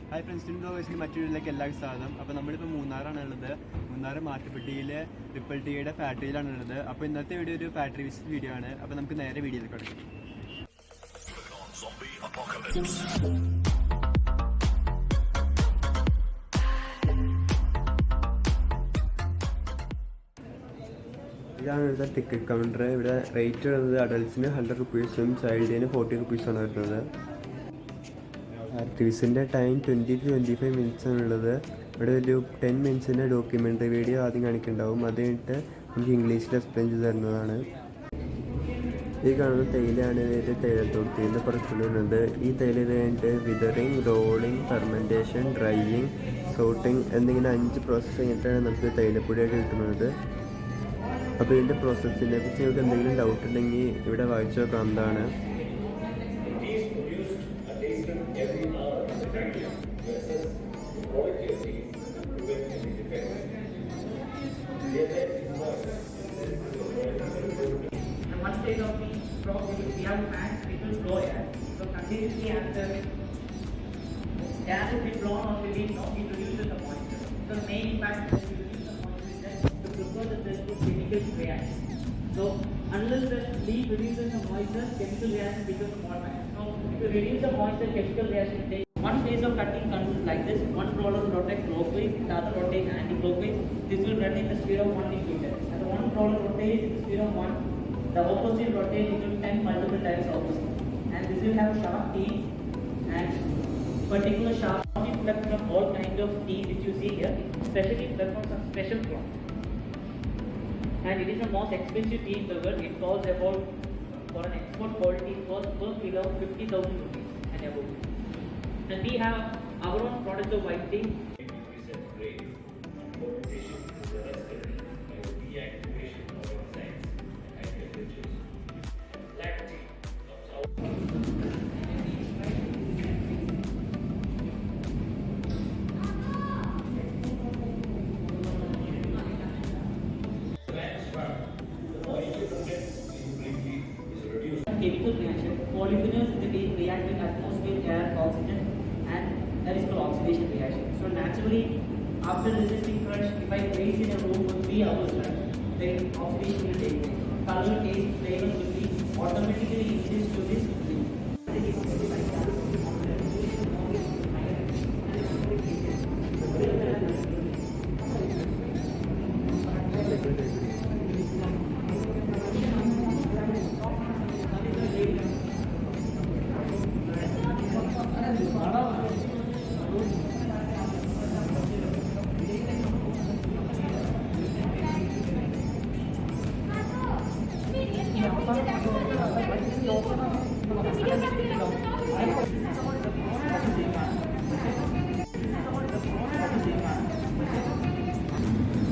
Hi friends, ബ്ലോഗേഴ്സിൻ്റെ മറ്റൊരിലേക്ക് എല്ലാവർക്കും സ്വാഗതം. അപ്പോൾ നമ്മളിപ്പോൾ മൂന്നാറാണ് ഉള്ളത്. മൂന്നാർ മാട്ടുപ്പെട്ടിയിലെ ട്രിപ്പിൾ ടിയുടെ ഫാക്ടറിയിലാണ് ഉള്ളത്. അപ്പോൾ ഇന്നത്തെ വീഡിയോ ഒരു ഫാക്ടറി വിസിറ്റ് വീഡിയോ ആണ്. അപ്പോൾ നമുക്ക് നേരെ വീഡിയോയിൽ കിടക്കാം. ഇതാണ് ഇവിടുത്തെ ടിക്കറ്റ് കൗണ്ടർ. ഇവിടെ റേറ്റ് വരുന്നത് അഡൽട്സിന് 100 റുപ്പീസും ചൈൽഡിന് 40 റുപ്പീസാണ് വരുന്നത്. ആക്ടിവിസിൻ്റെ ടൈം 20 to 25 മിനിറ്റ്സ് ആണുള്ളത്. ഇവിടെ ഒരു 10 മിനിറ്റ്സിൻ്റെ ഡോക്യുമെൻ്ററി വീഡിയോ ആദ്യം കാണിക്കുന്നുണ്ടാവും. അത് കഴിഞ്ഞിട്ട് നമുക്ക് ഇംഗ്ലീഷിൽ എക്സ്പ്ലെയിൻ ചെയ്ത് തരുന്നതാണ്. ഈ കാണുന്ന തേയിലയാണ് ഇതിൻ്റെ തേയിലത്തോട്ടത്തിൻ്റെ പുറത്തുള്ളത്. ഈ തേയില കഴിഞ്ഞിട്ട് withering, rolling, fermentation, drying, sorting എന്നിങ്ങനെ 5 പ്രോസസ്സ് കഴിഞ്ഞിട്ടാണ് നമുക്ക് തേയിലപ്പൊടിയായിട്ട് കിട്ടുന്നത്. അപ്പോൾ ഇതിൻ്റെ പ്രോസസ്സിനെ കുറിച്ച് നിങ്ങൾക്ക് എന്തെങ്കിലും ഡൗട്ട് ഉണ്ടെങ്കിൽ ഇവിടെ വായിച്ചു നോക്കാവുന്നതാണ്. One stage of the crop we have fans which will flow air. So continuously after air is be blown on the leaf, it reduces the moisture. So the main impact is to reduce the moisture is that to prepare the cell to chemical reaction. So unless the leaf reduces the moisture, chemical reaction becomes more bad. So to reduce the moisture, chemical reaction takes one phase of cutting consists like this. One roller rotates clockwise, the other rotates anti-clockwise. This will run in the sphere of 1 meter. And the one roller rotates in the sphere of 1. The opposite rotates into 10 multiple times opposite. And this will have sharp teeth and particular sharp reflect from all kinds of teeth which you see here, especially reflect from some special cloth. And it is the most expensive tea in the world. It costs about, for an export quality, costs per kilo 50,000 rupees and above. And we have our own product of white tea. Chemical reaction. Polyphenols in the case react with atmosphere, air, oxygen, and that is called oxidation reaction. So naturally, after resisting crush, if I place in a room for 3 hours, right, then oxidation will take place. Color, taste, flavor will be automatically increased to this leaf.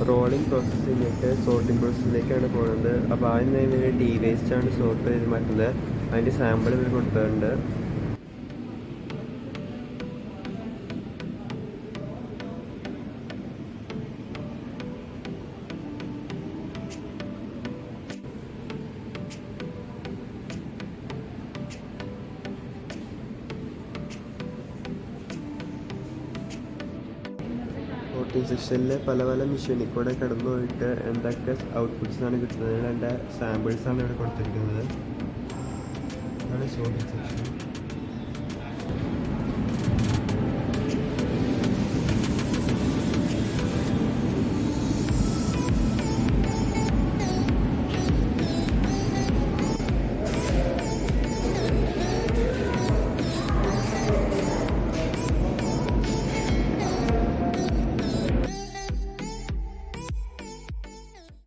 Rolling process കഴിഞ്ഞിട്ട് sorting പ്രോസസ്സിലേക്കാണ് പോകുന്നത്. അപ്പോൾ ആദ്യം ഇവർ tea വേസ്റ്റാണ് sort ചെയ്ത് മാറ്റുന്നത്. അതിൻ്റെ sample ഇവർ കൊടുത്തിട്ടുണ്ട്. സോർട്ടിംഗ് സെക്ഷനിൽ പല പല മെഷീനിൽ കൂടെ കടന്നു പോയിട്ട് എന്തൊക്കെ ഔട്ട്പുട്ട്സാണ് കിട്ടുന്നത്, അതിൻ്റെ സാമ്പിൾസാണ് ഇവിടെ കൊടുത്തിരിക്കുന്നത്. അതാണ് സോർട്ടിംഗ് സെക്ഷൻ.